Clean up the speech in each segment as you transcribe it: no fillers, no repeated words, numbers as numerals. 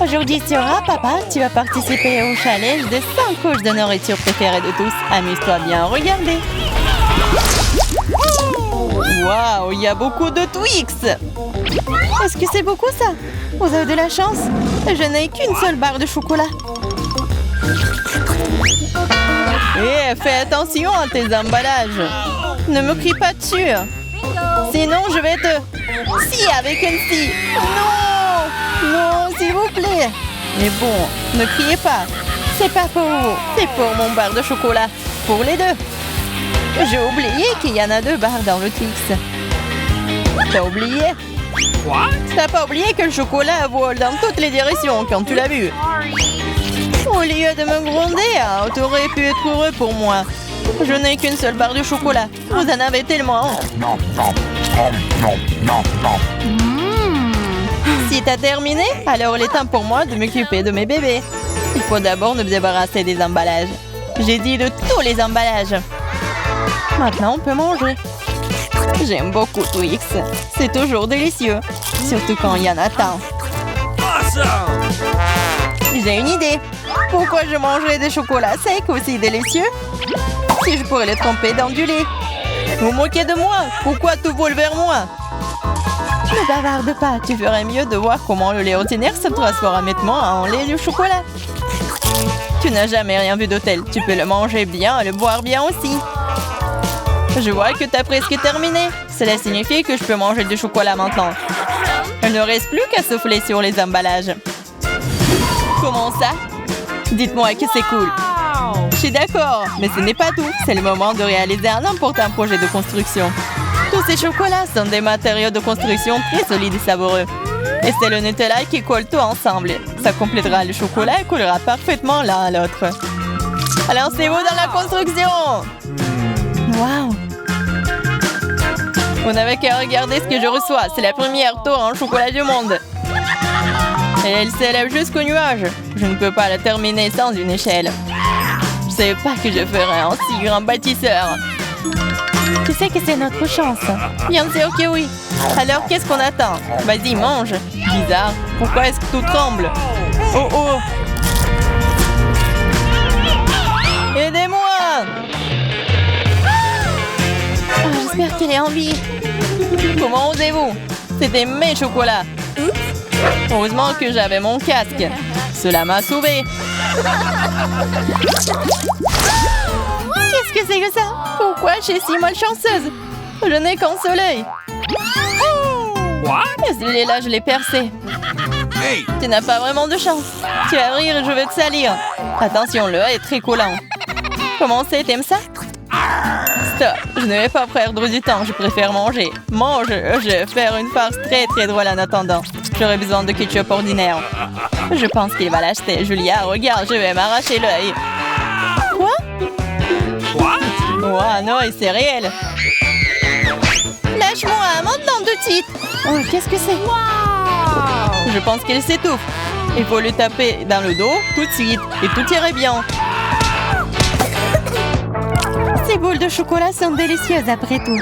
Aujourd'hui sur Ah Papa, tu vas participer au challenge de 5 couches de nourriture préférée de tous. Amuse-toi bien, regardez. Waouh, il y a beaucoup de Twix. Est-ce que c'est beaucoup ça? Vous avez de la chance. Je n'ai qu'une seule barre de chocolat. Eh, fais attention à tes emballages. Ne me crie pas dessus. Sinon, je vais te... Si, avec une scie. Non! Non, s'il vous plaît. Mais bon, ne criez pas. C'est pas pour vous. C'est pour mon barre de chocolat. Pour les deux. J'ai oublié qu'il y en a 2 barres dans le Twix. T'as oublié? T'as pas oublié que le chocolat vole dans toutes les directions quand tu l'as vu? Au lieu de me gronder, hein, t'aurais pu être heureux pour moi. Je n'ai qu'une seule barre de chocolat. Vous en avez tellement. Si t'as terminé, alors il est temps pour moi de m'occuper de mes bébés. Il faut d'abord me débarrasser des emballages. J'ai dit de tous les emballages. Maintenant, on peut manger. J'aime beaucoup Twix. C'est toujours délicieux. Surtout quand il y en a tant. J'ai une idée. Pourquoi je mangerais des chocolats secs aussi délicieux si je pourrais les tremper dans du lait? Vous moquez de moi? Pourquoi tout vole vers moi? Ne bavarde pas. Tu ferais mieux de voir comment le lait ordinaire se transforme rapidement en lait de chocolat. Tu n'as jamais rien vu de tel. Tu peux le manger bien et le boire bien aussi. Je vois que tu as presque terminé. Cela signifie que je peux manger du chocolat maintenant. Il ne reste plus qu'à souffler sur les emballages. Comment ça? Dites-moi que c'est cool. Je suis d'accord, mais ce n'est pas tout. C'est le moment de réaliser un important projet de construction. Tous ces chocolats sont des matériaux de construction très solides et savoureux. Et c'est le Nutella qui colle tout ensemble. Ça complétera le chocolat et collera parfaitement l'un à l'autre. Alors c'est vous dans la construction! Waouh! Vous n'avez qu'à regarder ce que je reçois. C'est la première tour en chocolat du monde. Et elle s'élève jusqu'au nuage. Je ne peux pas la terminer sans une échelle. Je ne savais pas que je ferais un si grand bâtisseur. Tu sais que c'est notre chance. Bien sûr que oui. Alors qu'est-ce qu'on attend? Vas-y, mange. Bizarre. Pourquoi est-ce que tout tremble? Oh oh! Aidez-moi! Oh, j'espère qu'elle est en vie. Comment osez-vous? C'était mes chocolats. Heureusement que j'avais mon casque. Cela m'a sauvée. Qu'est-ce que c'est que ça? Pourquoi je suis si malchanceuse? Je n'ai qu'un soleil. Celui-là, je l'ai percé. Hey! Tu n'as pas vraiment de chance. Tu vas rire et je vais te salir. Attention, le A est très collant. Comment c'est? T'aimes ça? Stop, je ne vais pas perdre du temps, je préfère manger. Mange, je vais faire une farce très très drôle en attendant. J'aurais besoin de ketchup ordinaire. Je pense qu'il va l'acheter. Julia, regarde, je vais m'arracher l'œil. Quoi? Oh non, et c'est réel. Lâche-moi, maintenant tout de suite. Oh, qu'est-ce que c'est? Je pense qu'il s'étouffe. Il faut le taper dans le dos tout de suite et tout irait bien. Ces boules de chocolat sont délicieuses après tout.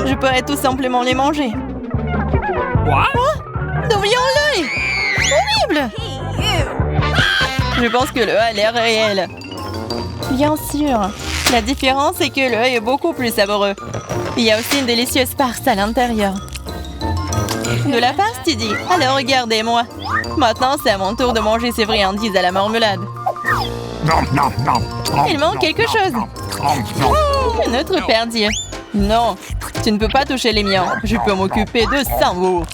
Je pourrais tout simplement les manger. Oh, devant l'œil! Horrible! Je pense que le A a l'air réel. Bien sûr. La différence est que l'œil est beaucoup plus savoureux. Il y a aussi une délicieuse farce à l'intérieur. De la farce, tu dis? Alors regardez-moi. Maintenant, c'est à mon tour de manger ces friandises à la marmelade. Il manque quelque chose. Notre perdier. Non, tu ne peux pas toucher les miens. Je peux m'occuper de ça, vous.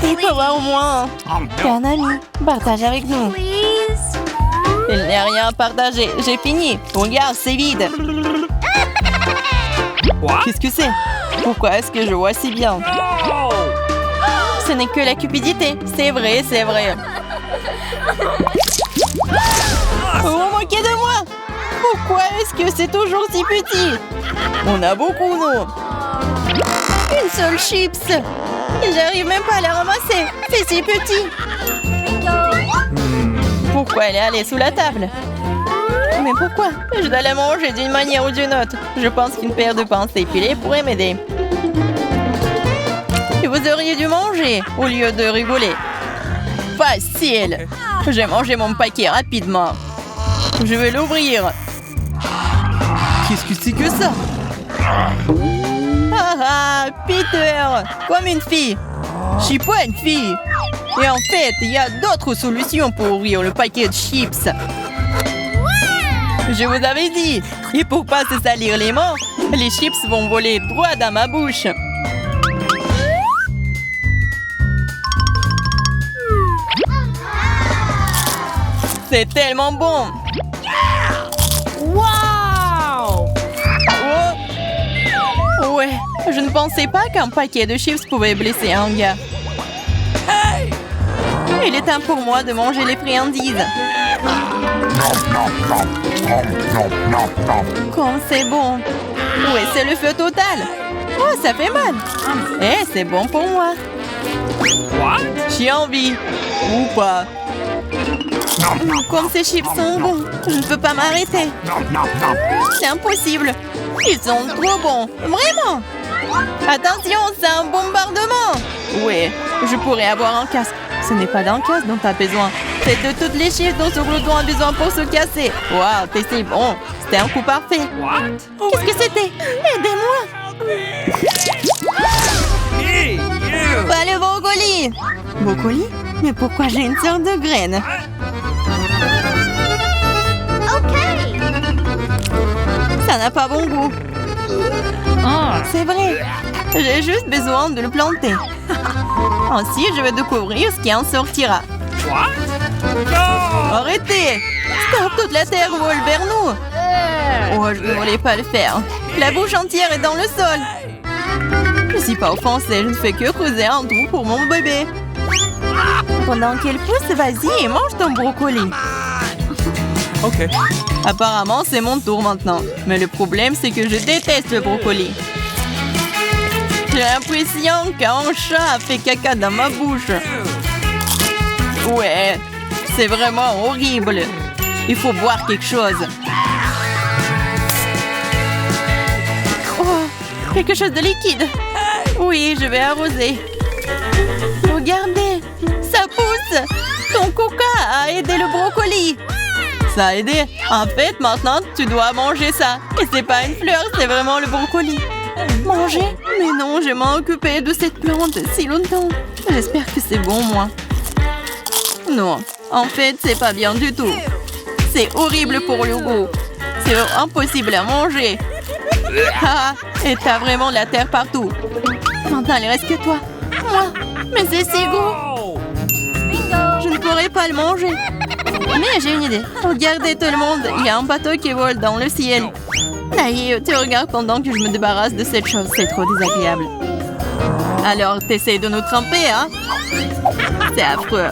Il faut voir au moins. T'es un ami. Partage avec nous. Il n'y a rien à partager. J'ai fini. Regarde, c'est vide. Qu'est-ce que c'est? Pourquoi est-ce que je vois si bien? Ce n'est que la cupidité. C'est vrai, c'est vrai. Vous vous moquez de moi? Pourquoi est-ce que c'est toujours si petit? On a beaucoup, nous. Une seule chips. J'arrive même pas à la ramasser. C'est si petit. Pourquoi elle est allée sous la table? Mais pourquoi? Je dois la manger d'une manière ou d'une autre. Je pense qu'une paire de pensées pilées pourrait m'aider. Je vous Vous auriez dû manger au lieu de rigoler. Facile. J'ai mangé mon paquet rapidement. Je vais l'ouvrir. Qu'est-ce que c'est que ça? Ah ah, Peter, comme une fille. Je suis pas une fille. Et en fait, il y a d'autres solutions pour ouvrir le paquet de chips. Je vous avais dit. Et pour pas se salir les mains, les chips vont voler droit dans ma bouche. C'est tellement bon. Wow! Oh. Ouais, je ne pensais pas qu'un paquet de chips pouvait blesser un gars. Il est temps pour moi de manger les friandises. Comme c'est bon. Ouais, c'est le feu total. Oh, ça fait mal. Eh, c'est bon pour moi. J'ai envie. Ou pas. Comme ces chips sont bons, je ne peux pas m'arrêter. C'est impossible. Ils sont trop bons. Vraiment. Attention, c'est un bombardement. Ouais, je pourrais avoir un casque. Ce n'est pas d'un casque dont tu as besoin. C'est de toutes les chips dont ce glouton a besoin pour se casser. Waouh, c'est bon. C'était un coup parfait. Qu'est-ce que c'était? Aidez-moi. Pas le brocoli. Brocoli? Mais pourquoi j'ai une sorte de graine? Ça n'a pas bon goût. C'est vrai. J'ai juste besoin de le planter. Ainsi, je vais découvrir ce qui en sortira. Arrêtez! Stop, toute la terre vole vers nous. Oh, je ne voulais pas le faire. La bouche entière est dans le sol. Je ne suis pas offensée, je ne fais que creuser un trou pour mon bébé. Pendant qu'elle pousse, vas-y et mange ton brocoli. Ok. Apparemment, c'est mon tour maintenant. Mais le problème, c'est que je déteste le brocoli. J'ai l'impression qu'un chat a fait caca dans ma bouche. Ouais, c'est vraiment horrible. Il faut boire quelque chose. Oh, quelque chose de liquide. Oui, je vais arroser. Regardez, ça pousse. Ton coca a aidé le brocoli. Ça a aidé. En fait, maintenant, tu dois manger ça. Et c'est pas une fleur, c'est vraiment le brocoli. Manger? Mais non, je m'en occupé de cette plante si longtemps. J'espère que c'est bon, moi. Non, en fait, c'est pas bien du tout. C'est horrible pour le goût. C'est impossible à manger. Ah, et t'as vraiment la terre partout. Maintenant, il reste que toi. Moi? Mais c'est si gros. Je ne pourrais pas le manger. Mais j'ai une idée. Regardez tout le monde, il y a un bateau qui vole dans le ciel. Naïe, tu regardes pendant que je me débarrasse de cette chose, c'est trop désagréable. Alors, t'essayes de nous tremper, hein? C'est affreux.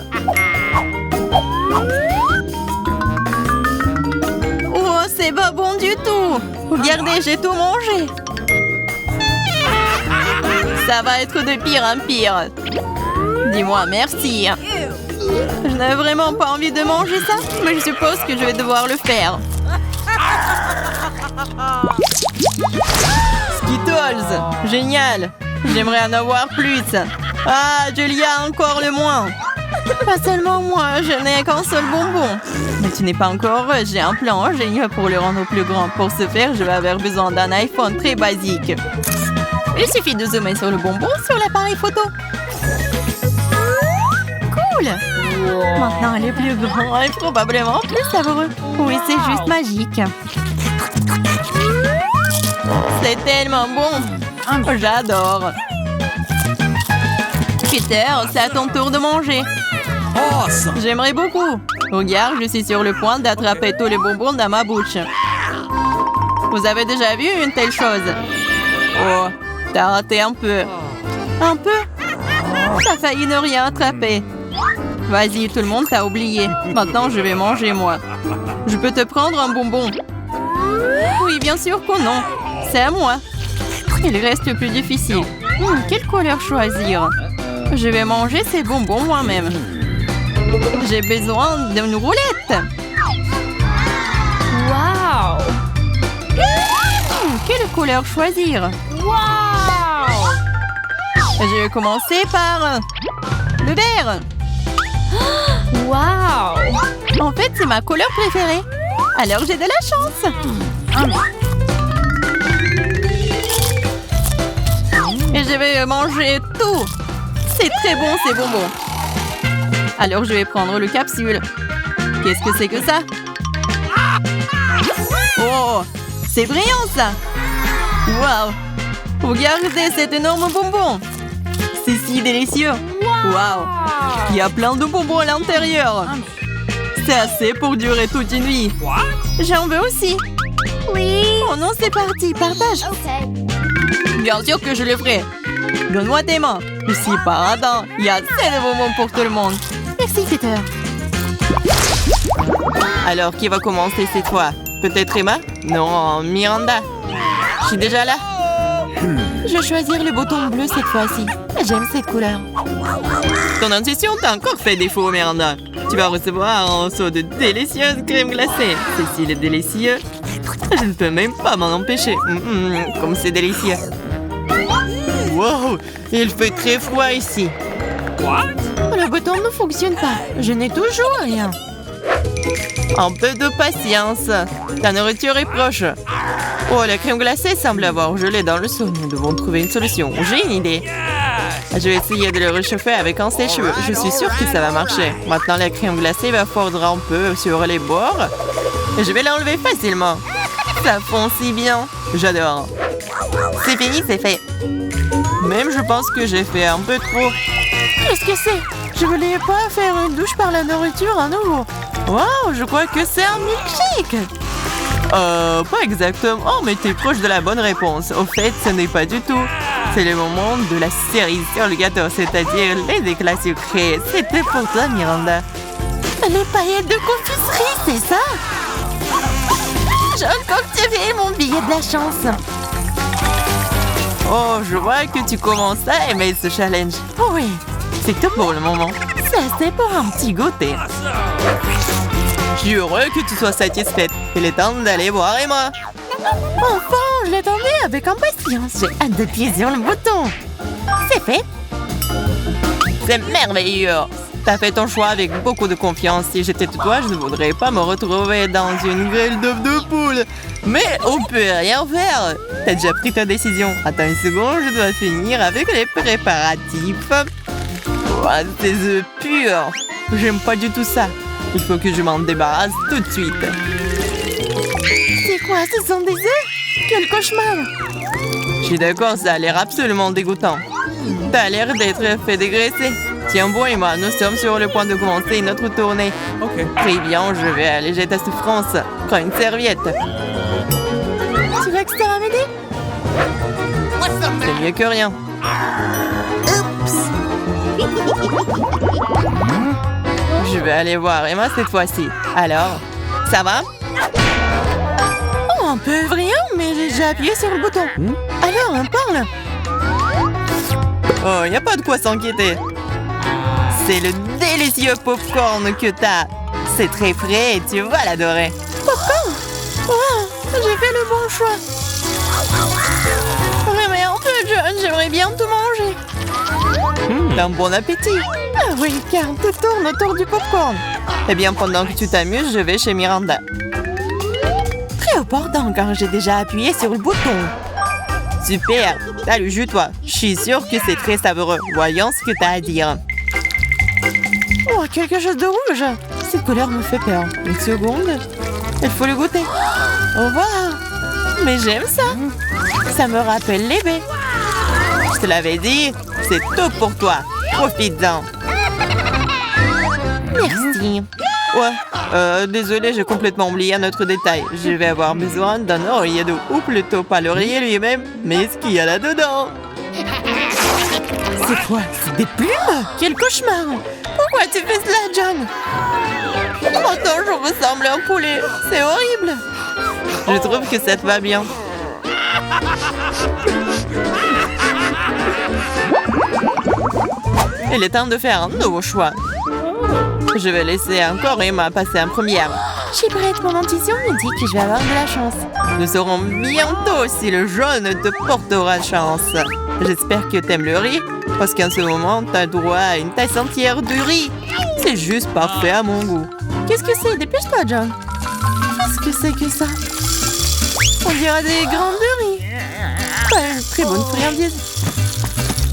Oh, c'est pas bon du tout. Regardez, j'ai tout mangé. Ça va être de pire en pire. Dis-moi merci. Je n'avais vraiment pas envie de manger ça, mais je suppose que je vais devoir le faire. Skittles, génial. J'aimerais en avoir plus. Ah, Julia, encore le moins. Pas seulement moi, je n'ai qu'un seul bonbon. Mais tu n'es pas encore heureuse, j'ai un plan génial pour le rendre plus grand. Pour ce faire, je vais avoir besoin d'un iPhone très basique. Il suffit de zoomer sur le bonbon sur l'appareil photo. Cool! Maintenant, elle est plus grand et probablement plus savoureux. Oui, c'est juste magique. C'est tellement bon. J'adore. Peter, c'est à ton tour de manger. Awesome. J'aimerais beaucoup. Regarde, je suis sur le point d'attraper tous les bonbons dans ma bouche. Vous avez déjà vu une telle chose? Oh, t'as raté un peu. Un peu? T'as failli ne rien attraper. Vas-y, tout le monde t'a oublié. Maintenant, je vais manger, moi. Je peux te prendre un bonbon? Oui, bien sûr que non. C'est à moi. Il reste le plus difficile. Quelle couleur choisir? Je vais manger ces bonbons moi-même. J'ai besoin d'une roulette. Wow! Quelle couleur choisir? Wow! Je vais commencer par le vert. Wow! En fait, c'est ma couleur préférée. Alors j'ai de la chance. Et je vais manger tout. C'est très bon, ces bonbons. Alors je vais prendre le capsule. Qu'est-ce que c'est que ça? Oh, c'est brillant ça. Waouh! Regardez cet énorme bonbon. C'est si délicieux. Waouh! Il y a plein de bonbons à l'intérieur. C'est assez pour durer toute une vie. J'en veux aussi. Oui. Oh non, c'est parti, partage. Okay. Bien sûr que je le ferai. Donne-moi tes mains. Je suis pas radin. Il y a assez de bonbons pour tout le monde. Merci, Peter. Alors, qui va commencer cette fois? Peut-être Emma? Non, Miranda. Je suis déjà là. Je vais choisir le bouton bleu cette fois-ci. J'aime cette couleur. Ton intuition t'a encore fait défaut, Miranda. Tu vas recevoir un seau de délicieuse crème glacée. C'est si délicieux. Je ne peux même pas m'en empêcher. Comme c'est délicieux. Wow, il fait très froid ici. Le bouton ne fonctionne pas. Je n'ai toujours rien. Un peu de patience. Ta nourriture est proche. Oh, la crème glacée semble avoir gelé dans le seau. Nous devons trouver une solution. J'ai une idée. Je vais essayer de le réchauffer avec un sèche-cheveux. Je suis sûre que ça va marcher. Maintenant, la crème glacée va fondre un peu sur les bords. Et je vais l'enlever facilement. Ça fond si bien. J'adore. C'est fini, c'est fait. Même je pense que j'ai fait un peu trop. Qu'est-ce que c'est? Je voulais pas faire une douche par la nourriture à nouveau. Wow, je crois que c'est un milkshake. Pas exactement, mais t'es proche de la bonne réponse. Au fait, ce n'est pas du tout. C'est le moment de la cerise sur le gâteau, c'est-à-dire les éclats sucrés. C'était pour toi, Miranda. Les paillettes de confiserie, c'est ça? J'ai encore tiré mon billet de la chance. Oh, je vois que tu commences à aimer ce challenge. Oh oui, c'est tout pour le moment. Ça, c'est pour un petit goûter. Je suis heureux que tu sois satisfaite. Il est temps d'aller voir Emma. Enfin, je l'attendais avec impatience. J'ai hâte d'appuyer sur le bouton. C'est fait. C'est merveilleux. T'as fait ton choix avec beaucoup de confiance. Si j'étais toi, je ne voudrais pas me retrouver dans une grille d'œufs de poule. Mais on peut rien faire. T'as déjà pris ta décision. Attends une seconde, je dois finir avec les préparatifs. Oh, ces œufs purs. J'aime pas du tout ça. Il faut que je m'en débarrasse tout de suite. C'est quoi? Ce sont des œufs? Quel cauchemar! Je suis d'accord, ça a l'air absolument dégoûtant. T'as l'air d'être fait dégraisser. Tiens bon, Emma, nous sommes sur le point de commencer notre tournée. Ok. Très bien, je vais alléger ta souffrance. Prends une serviette. Tu crois que ça va m'aider? C'est mieux que rien. Je vais aller voir Emma cette fois-ci. Alors, ça va? Oh, un peu brillant, mais j'ai déjà appuyé sur le bouton. Alors, on parle. Oh, y a pas de quoi s'inquiéter. C'est le délicieux popcorn que t'as. C'est très frais et tu vas l'adorer. Popcorn? Wow, j'ai fait le bon choix. Mais un peu jeune, j'aimerais bien tout manger. D'un bon appétit. Ah oui, car tout tourne autour du popcorn. Eh bien, pendant que tu t'amuses, je vais chez Miranda. Très opportun, car j'ai déjà appuyé sur le bouton. Super. T'as le jus, toi. Je suis sûre que c'est très savoureux. Voyons ce que t'as à dire. Oh, quelque chose de rouge. Cette couleur me fait peur. Une seconde. Il faut le goûter. Au revoir. Mais j'aime ça. Ça me rappelle les baies. Je te l'avais dit, c'est tout pour toi. Profites-en. Merci. Ouais, désolé, j'ai complètement oublié un autre détail. Je vais avoir besoin d'un oreiller d'eau, ou plutôt pas l'oreiller lui-même, mais ce qu'il y a là-dedans. C'est quoi? C'est des plumes? Quel cauchemar! Pourquoi tu fais cela, John? Maintenant, je ressemble à un poulet. C'est horrible. Je trouve que ça te va bien. Il est temps de faire un nouveau choix. Je vais laisser encore Emma passer en première. Je suis prête, mon intuition me dit que je vais avoir de la chance. Nous saurons bientôt si le jaune te portera chance. J'espère que t'aimes le riz. Parce qu'en ce moment, t'as droit à une tasse entière de riz. C'est juste parfait à mon goût. Qu'est-ce que c'est? Dépêche-toi, John. Qu'est-ce que c'est que ça? On dirait des grains de riz. Pas une très bonne friandise.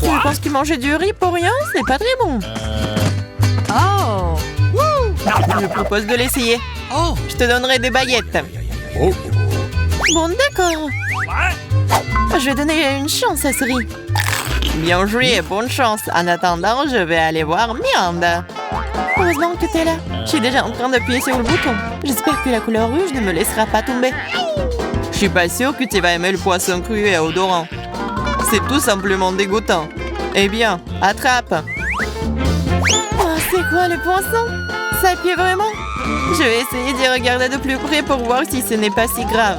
Je pense que manger du riz pour rien, c'est pas très bon. Oh! Je propose de l'essayer. Oh. Je te donnerai des baguettes. Oh. Bon, d'accord. Je vais donner une chance à ce riz. Bien joué et bonne chance. En attendant, je vais aller voir Miranda. Heureusement que t'es là. Je suis déjà en train d'appuyer sur le bouton. J'espère que la couleur rouge ne me laissera pas tomber. Je suis pas sûre que tu vas aimer le poisson cru et odorant. C'est tout simplement dégoûtant. Eh bien, attrape. Oh, c'est quoi le poisson? Ça pue vraiment? Je vais essayer d'y regarder de plus près pour voir si ce n'est pas si grave.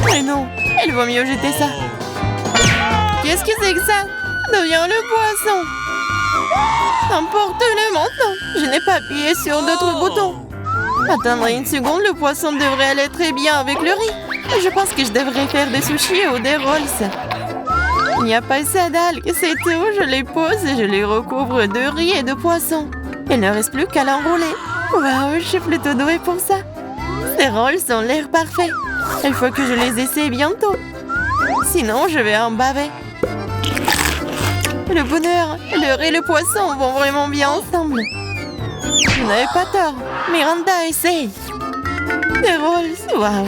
Mais non, il vaut mieux jeter ça. Qu'est-ce que c'est que ça? D'où vient le poisson? Emporte-le maintenant. Je n'ai pas appuyé sur d'autres boutons. Attendre une seconde, le poisson devrait aller très bien avec le riz. Je pense que je devrais faire des sushis ou des rolls. Il n'y a pas ça d'algues, c'est tout. Je les pose et je les recouvre de riz et de poisson. Il ne reste plus qu'à l'enrouler. Waouh, je suis plutôt douée pour ça. Ces rolls ont l'air parfaits. Il faut que je les essaie bientôt. Sinon, je vais en baver. Le bonheur, le riz et le poisson vont vraiment bien ensemble. Vous n'avez pas tort. Miranda, essaye. Des rolls, waouh.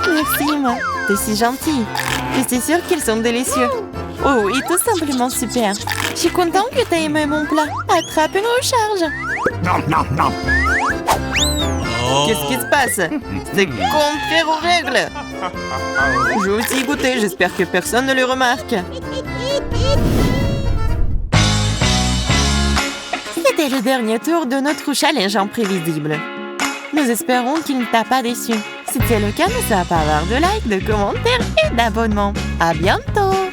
Merci, Emma. T'es si gentille. Je suis sûre qu'ils sont délicieux. Oh oui, tout simplement super. Je suis contente que t'aies aimé mon plat. Attrape une recharge. Qu'est-ce qui se passe? C'est contraire aux règles. Je vais aussi goûter. J'espère que personne ne le remarque. C'était le dernier tour de notre challenge imprévisible. Nous espérons qu'il ne t'a pas déçu. Si c'est le cas, n'hésite pas à avoir de likes, de commentaires et d'abonnements. À bientôt!